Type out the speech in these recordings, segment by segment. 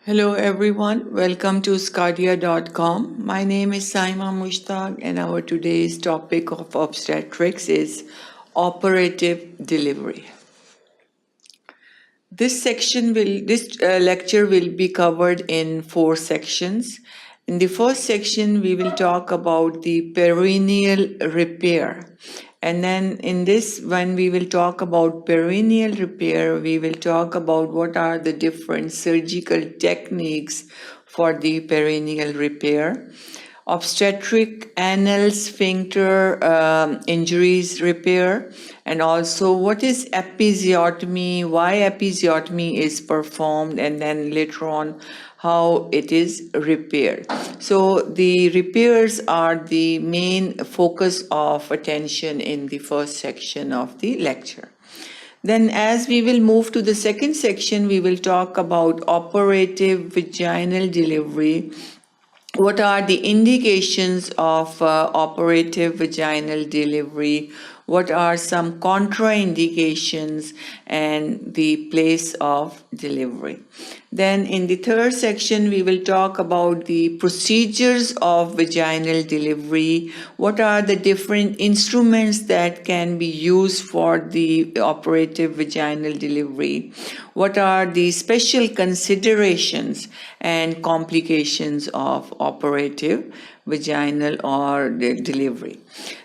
Hello everyone, welcome to sqadia.com. My name is Saima Mushtaq and our today's topic of obstetrics is operative delivery. This lecture will be covered in 4 sections. In the first section, we will talk about the perineal repair. And then in this, when we will talk about perineal repair, we will talk about what are the different surgical techniques for the perineal repair. Obstetric anal sphincter injuries repair, and also what is episiotomy, why episiotomy is performed, and then later on how it is repaired. So the repairs are the main focus of attention in the first section of the lecture. Then as we will move to the second section, we will talk about operative vaginal delivery. What are the indications of operative vaginal delivery? What are some contraindications and the place of delivery? Then in the third section, we will talk about the procedures of vaginal delivery. What are the different instruments that can be used for the operative vaginal delivery? What are the special considerations and complications of operative vaginal or delivery?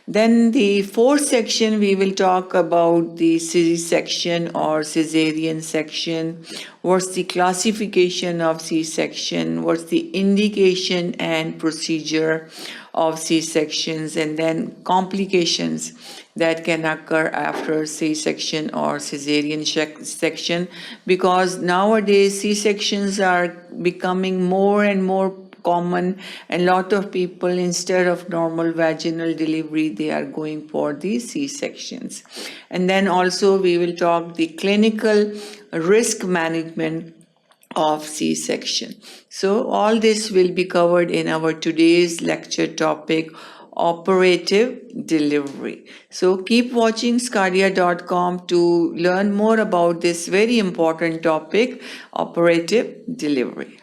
Then the fourth section, we will talk about the C-section or cesarean section. What's the classification of C-section? What's the indication and procedure of C-sections? And then complications that can occur after C-section or cesarean section, because nowadays C-sections are becoming more and more common, and a lot of people, instead of normal vaginal delivery, they are going for the C-sections. And then also we will talk the clinical risk management of C-section. So all this will be covered in our today's lecture topic, operative delivery. So keep watching sqadia.com to learn more about this very important topic, operative delivery.